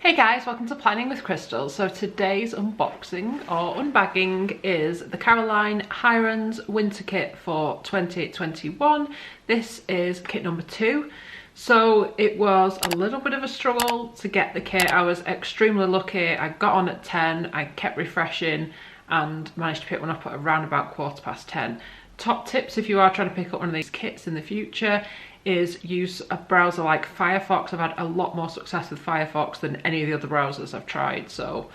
Hey guys, welcome to Planning with Crystal. So today's unboxing or unbagging is the Caroline Hirons winter kit for 2021. This is kit number 2. So it was a little bit of a struggle to get the kit. I was extremely lucky. I got on at 10, I kept refreshing and managed to pick one up at around about 10:15. Top tips if you are trying to pick up one of these kits in the future is use a browser like Firefox. I've had a lot more success with Firefox than any of the other browsers I've tried, so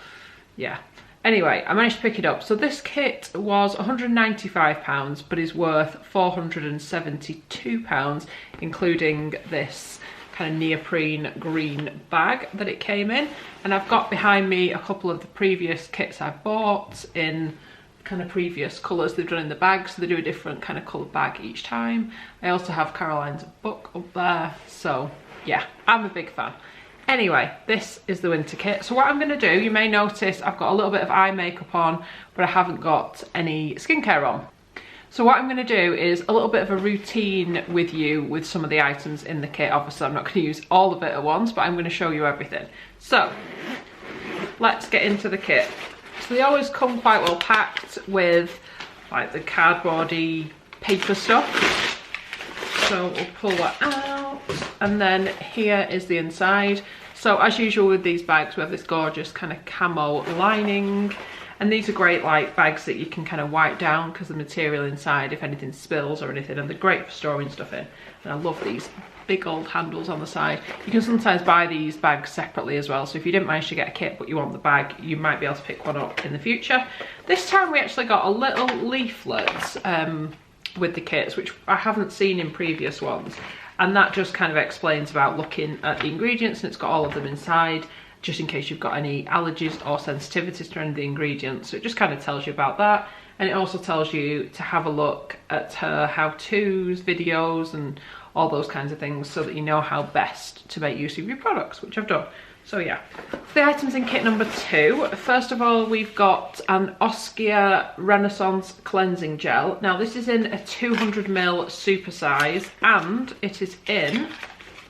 yeah. Anyway, I managed to pick it up. So this kit was £195 but is worth £472, including this kind of neoprene green bag that it came in. And I've got behind me a couple of the previous kits I bought in kind of previous colours they've done in the bag, so they do a different kind of colour bag each time. I also have Caroline's book up there, so yeah, I'm a big fan. Anyway, this is the winter kit. So what I'm going to do, you may notice I've got a little bit of eye makeup on, but I haven't got any skincare on. So what I'm going to do is a little bit of a routine with you with some of the items in the kit. Obviously I'm not going to use all of it at once, but I'm going to show you everything. So let's get into the kit. So they always come quite well packed with like the cardboardy paper stuff. So we'll pull that out, and then here is the inside. So as usual with these bags, we have this gorgeous kind of camo lining, and these are great like bags that you can kind of wipe down because the material inside, if anything spills or anything, and they're great for storing stuff in. And I love these big old handles on the side. You can sometimes buy these bags separately as well, so if you didn't manage to get a kit but you want the bag, you might be able to pick one up in the future. This time we actually got a little leaflet with the kits, which I haven't seen in previous ones, and that just kind of explains about looking at the ingredients, and it's got all of them inside just in case you've got any allergies or sensitivities to any of the ingredients. So it just kind of tells you about that, and it also tells you to have a look at her how-tos videos and all those kinds of things so that you know how best to make use of your products, which I've done. So yeah, the items in kit number 2. First of all, we've got an Oskia Renaissance cleansing gel. Now this is in a 200ml super size, and it is in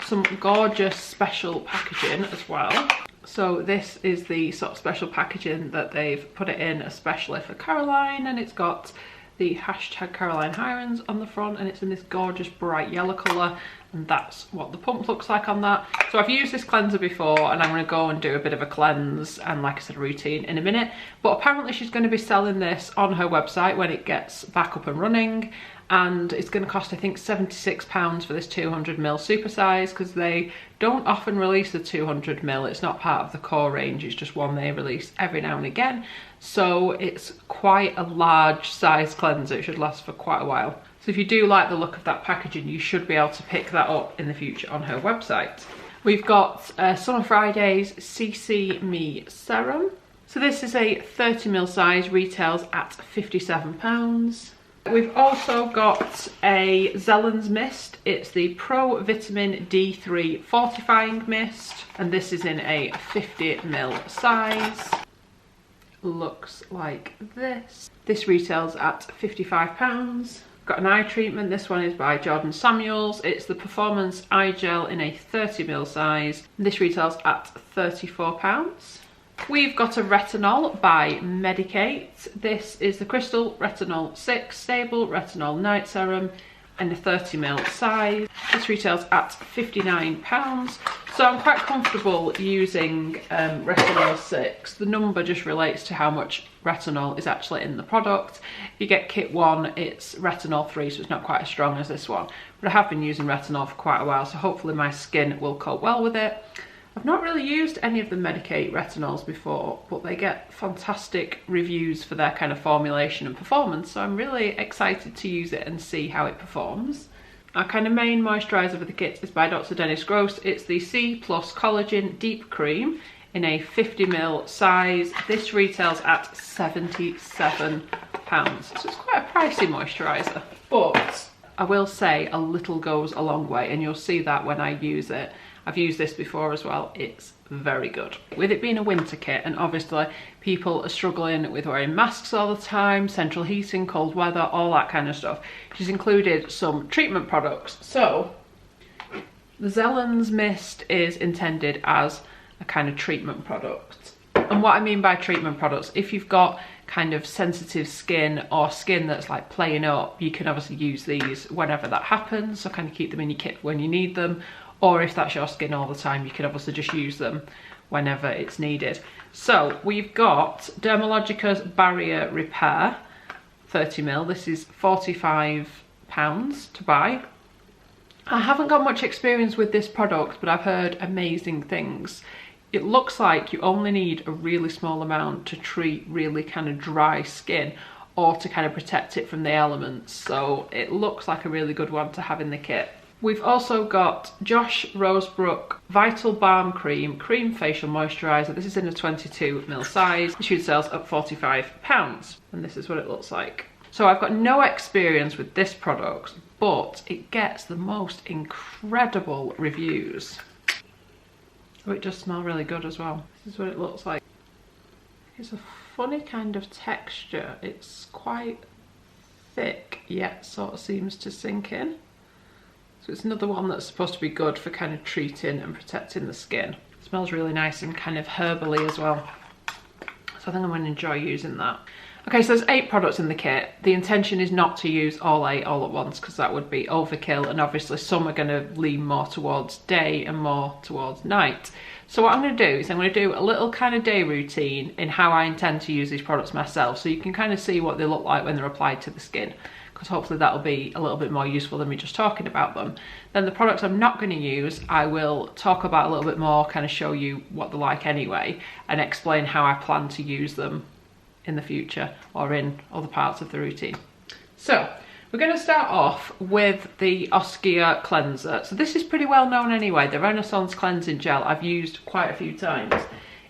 some gorgeous special packaging as well. So this is the sort of special packaging that they've put it in especially for Caroline, and it's got the hashtag Caroline Hirons on the front, and it's in this gorgeous bright yellow colour, and that's what the pump looks like on that. So I've used this cleanser before, and I'm going to go and do a bit of a cleanse and, like I said, a routine in a minute. But apparently she's going to be selling this on her website when it gets back up and running, and it's going to cost I think £76 for this 200ml super size, because they don't often release the 200ml. It's not part of the core range, it's just one they release every now and again. So it's quite a large size cleanser. It should last for quite a while. So if you do like the look of that packaging, you should be able to pick that up in the future on her website. We've got Summer Fridays CC Me Serum. So this is a 30ml size, retails at £57. We've also got a Zellen's mist. It's the Pro Vitamin D3 Fortifying Mist, and this is in a 50ml size. Looks like this. This retails at £55. Got an eye treatment. This one is by Jordan Samuels. It's the Performance Eye Gel in a 30ml size. This retails at £34. We've got a retinol by Medicate. This is the Crystal Retinol 6 Stable Retinol Night Serum in a 30ml size. This retails at £59. So I'm quite comfortable using retinol 6. The number just relates to how much retinol is actually in the product. If you get kit 1, it's retinol 3, so it's not quite as strong as this one. But I have been using retinol for quite a while, so hopefully my skin will cope well with it. I've not really used any of the Medicate retinols before, but they get fantastic reviews for their kind of formulation and performance, so I'm really excited to use it and see how it performs. Our kind of main moisturiser for the kit is by Dr. Dennis Gross. It's the C+ Collagen Deep Cream in a 50ml size. This retails at £77, so it's quite a pricey moisturiser, but I will say a little goes a long way, and you'll see that when I use it. I've used this before as well. It's very good. With it being a winter kit, and obviously people are struggling with wearing masks all the time, central heating, cold weather, all that kind of stuff, she's included some treatment products. So the Zellen's mist is intended as a a kind of treatment product. And what I mean by treatment products, if you've got kind of sensitive skin or skin that's like playing up, you can obviously use these whenever that happens, so kind of keep them in your kit when you need them. Or if that's your skin all the time, you can obviously just use them whenever it's needed. So we've got Dermalogica's Barrier Repair 30ml. This is £45 to buy. I haven't got much experience with this product, but I've heard amazing things. It looks like you only need a really small amount to treat really kind of dry skin or to kind of protect it from the elements. So it looks like a really good one to have in the kit. We've also got Josh Rosebrook Vital Balm Cream Facial Moisturizer. This is in a 22ml size. It sells at £45, and this is what it looks like. So I've got no experience with this product, but it gets the most incredible reviews. Oh, it does smell really good as well. This is what it looks like. It's a funny kind of texture. It's quite thick, yet sort of seems to sink in. So it's another one that's supposed to be good for kind of treating and protecting the skin. It smells really nice and kind of herbally as well. So I think I'm going to enjoy using that. Okay, so there's 8 products in the kit. The intention is not to use all 8 all at once, because that would be overkill, and obviously some are going to lean more towards day and more towards night. So what I'm going to do is I'm going to do a little kind of day routine in how I intend to use these products myself, so you can kind of see what they look like when they're applied to the skin, because hopefully that'll be a little bit more useful than me just talking about them. Then the products I'm not going to use, I will talk about a little bit more, kind of show you what they're like anyway, and explain how I plan to use them in the future or in other parts of the routine. So we're going to start off with the Oskia cleanser. So this is pretty well known anyway, the Renaissance cleansing gel. I've used quite a few times.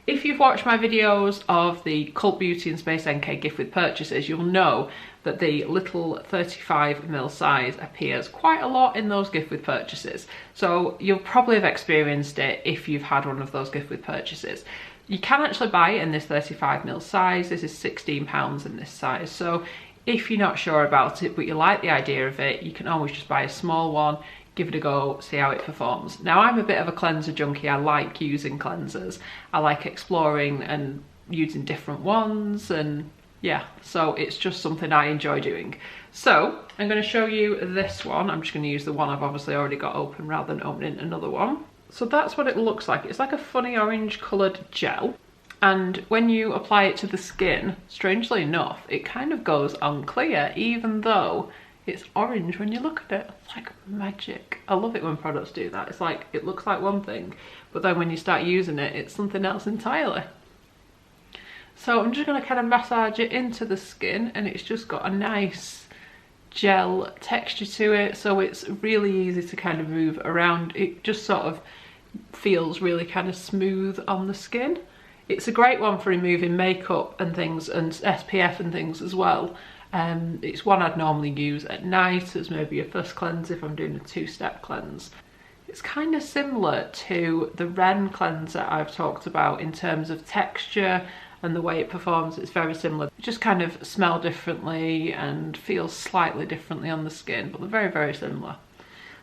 If you've watched my videos of the Cult Beauty and Space NK gift with purchases, you'll know that the little 35ml size appears quite a lot in those gift with purchases. So you'll probably have experienced it if you've had one of those gift with purchases. You can actually buy it in this 35ml size. This is £16 in this size. So if you're not sure about it, but you like the idea of it, you can always just buy a small one, give it a go, see how it performs. Now, I'm a bit of a cleanser junkie. I like using cleansers. I like exploring and using different ones, and yeah, so it's just something I enjoy doing. So I'm going to show you this one. I'm just going to use the one I've obviously already got open rather than opening another one. So that's what it looks like. It's like a funny orange coloured gel, and when you apply it to the skin, strangely enough, it kind of goes on clear, even though it's orange when you look at it. It's like magic. I love it when products do that. It's like, it looks like one thing, but then when you start using it, it's something else entirely. So I'm just going to kind of massage it into the skin, and it's just got a nice gel texture to it, so it's really easy to kind of move around. It just sort of feels really kind of smooth on the skin. It's a great one for removing makeup and things, and SPF and things as well. It's one I'd normally use at night as maybe a first cleanse if I'm doing a 2-step cleanse. It's kind of similar to the Ren cleanser I've talked about in terms of texture and the way it performs. It's very similar. It just kind of smell differently and feels slightly differently on the skin, but they're very, very similar.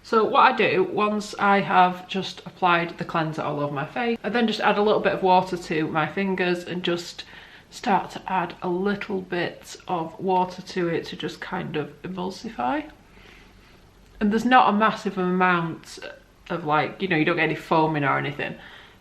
So what I do, once I have just applied the cleanser all over my face, I then just add a little bit of water to my fingers and just start to add a little bit of water to it to just kind of emulsify. And there's not a massive amount of, like, you know, you don't get any foaming or anything,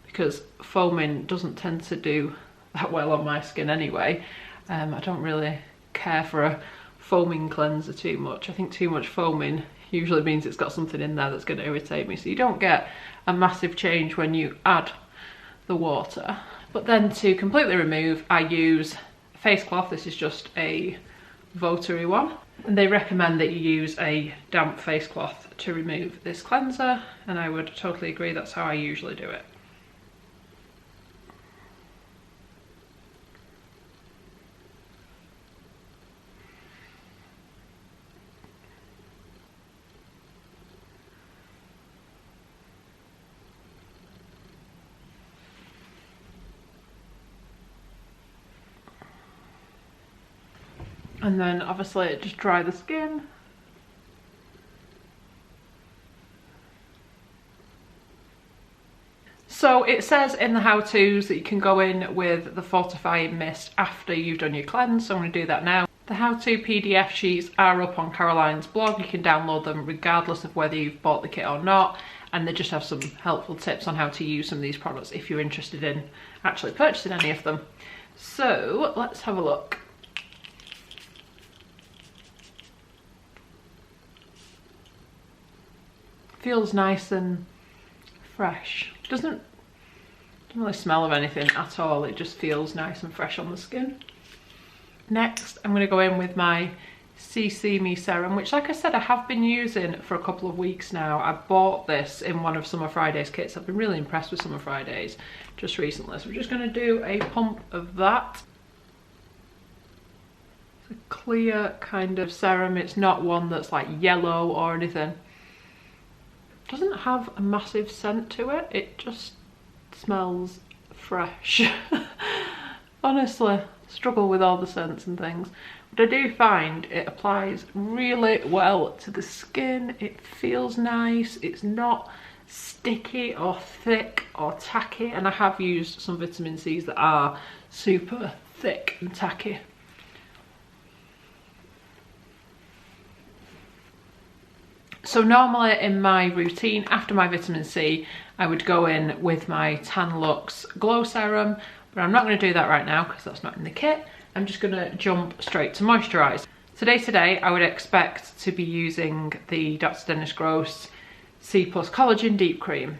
because foaming doesn't tend to do that well on my skin anyway. I don't really care for a foaming cleanser too much. I think too much foaming usually means it's got something in there that's going to irritate me, so you don't get a massive change when you add the water. But then to completely remove, I use a face cloth. This is just a Votary one, and they recommend that you use a damp face cloth to remove this cleanser, and I would totally agree. That's how I usually do it. And then obviously just dry the skin. So it says in the how-tos that you can go in with the fortifying mist after you've done your cleanse, so I'm going to do that now. The how-to PDF sheets are up on Caroline's blog. You can download them regardless of whether you've bought the kit or not, and they just have some helpful tips on how to use some of these products if you're interested in actually purchasing any of them. So let's have a look. Feels nice and fresh. Doesn't really smell of anything at all. It just feels nice and fresh on the skin. Next, I'm going to go in with my CC Me Serum, which, like I said, I have been using for a couple of weeks now. I bought this in one of Summer Friday's kits. I've been really impressed with Summer Friday's just recently. So we're just going to do a pump of that. It's a clear kind of serum. It's not one that's like yellow or anything. It doesn't have a massive scent to it. It just smells fresh. Honestly, struggle with all the scents and things, but I do find it applies really well to the skin. It feels nice. It's not sticky or thick or tacky, and I have used some vitamin C's that are super thick and tacky. So normally in my routine after my vitamin C, I would go in with my Tan Luxe Glow Serum, but I'm not going to do that right now because that's not in the kit. I'm just going to jump straight to moisturize. Today I would expect to be using the Dr. Dennis Gross C+ Collagen Deep Cream,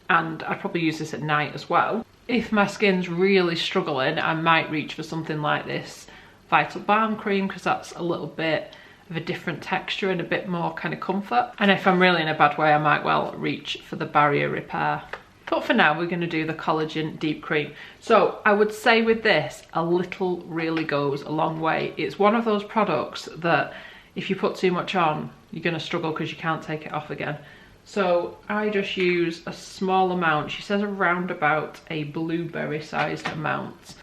and I'd probably use this at night as well. If my skin's really struggling, I might reach for something like this Vital Balm Cream because that's a little bit of a different texture and a bit more kind of comfort. And if I'm really in a bad way, I might well reach for the Barrier Repair. But for now, we're going to do the Collagen Deep Cream. So I would say with this, a little really goes a long way. It's one of those products that if you put too much on, you're going to struggle because you can't take it off again. So I just use a small amount. She says around about a blueberry sized amount.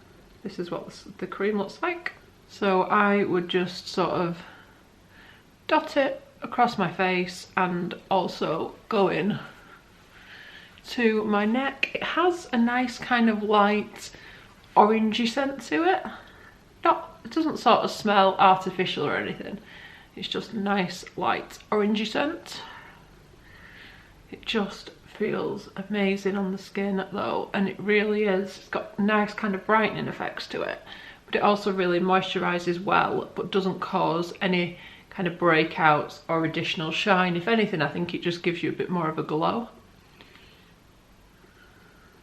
This is what the cream looks like. So I would just sort of dot it across my face and also go in to my neck. It has a nice kind of light orangey scent to it. It doesn't sort of smell artificial or anything. It's just a nice light orangey scent. It just feels amazing on the skin though, and it really is. It's got nice kind of brightening effects to it, but it also really moisturizes well, but doesn't cause any kind of breakouts or additional shine. If anything, I think it just gives you a bit more of a glow.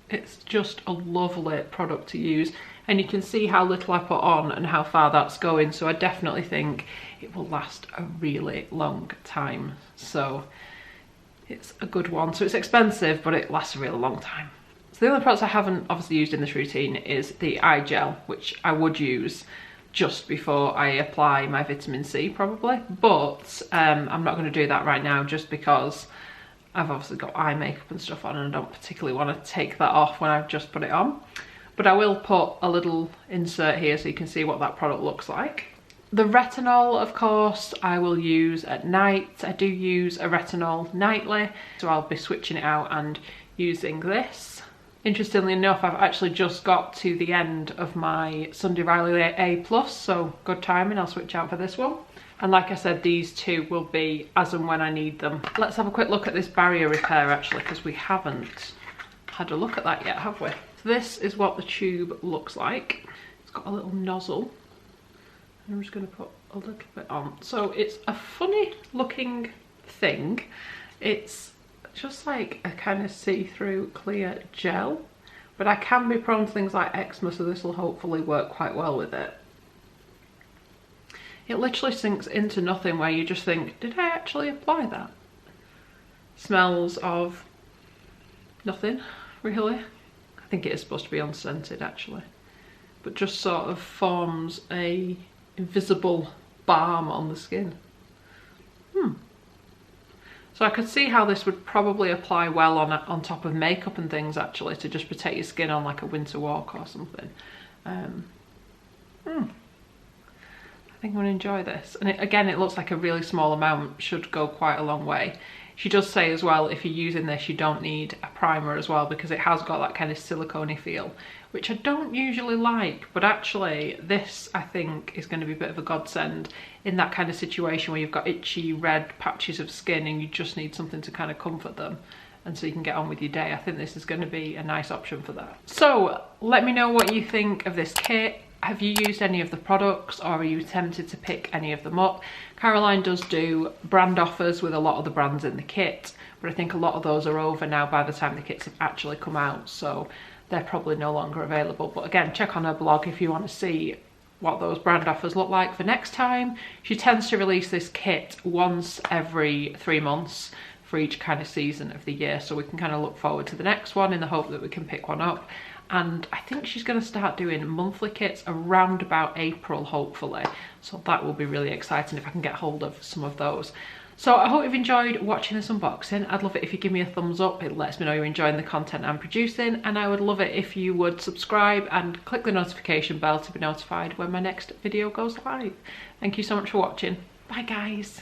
It's just a lovely product to use, and you can see how little I put on and how far that's going, so I definitely think it will last a really long time. So it's a good one. So it's expensive, but it lasts a really long time. So the only products I haven't obviously used in this routine is the eye gel, which I would use just before I apply my vitamin C probably, but I'm not going to do that right now just because I've obviously got eye makeup and stuff on and I don't particularly want to take that off when I've just put it on. But I will put a little insert here so you can see what that product looks like. The retinol, of course, I will use at night. I do use a retinol nightly, so I'll be switching it out and using this. Interestingly enough, I've actually just got to the end of my Sunday Riley A+, so good timing, I'll switch out for this one. And like I said, these two will be as and when I need them. Let's have a quick look at this Barrier Repair actually, because we haven't had a look at that yet, have we? So this is what the tube looks like. It's got a little nozzle. I'm just going to put a little bit on. So it's a funny looking thing. It's just like a kind of see-through clear gel, but I can be prone to things like eczema, so this will hopefully work quite well with it. It literally sinks into nothing, where you just think, did I actually apply that? Smells of nothing, really. I think it is supposed to be unscented actually, but just sort of forms a invisible balm on the skin. So I could see how this would probably apply well on top of makeup and things actually, to just protect your skin on like a winter walk or something. I think I'm going to enjoy this. And again, it looks like a really small amount should go quite a long way. She does say as well, if you're using this, you don't need a primer as well, because it has got that kind of silicone-y feel, which I don't usually like, but actually this I think is going to be a bit of a godsend in that kind of situation where you've got itchy red patches of skin and you just need something to kind of comfort them, and so you can get on with your day. I think this is going to be a nice option for that. So let me know what you think of this kit. Have you used any of the products, or are you tempted to pick any of them up? Caroline does do brand offers with a lot of the brands in the kit, but I think a lot of those are over now by the time the kits have actually come out, so they're probably no longer available. But again, check on her blog if you want to see what those brand offers look like for next time. She tends to release this kit once every 3 months for each kind of season of the year, so we can kind of look forward to the next one in the hope that we can pick one up. And I think she's going to start doing monthly kits around about April, hopefully, so that will be really exciting if I can get hold of some of those. So I hope you've enjoyed watching this unboxing. I'd love it if you give me a thumbs up. It lets me know you're enjoying the content I'm producing, and I would love it if you would subscribe and click the notification bell to be notified when my next video goes live. Thank you so much for watching. Bye guys.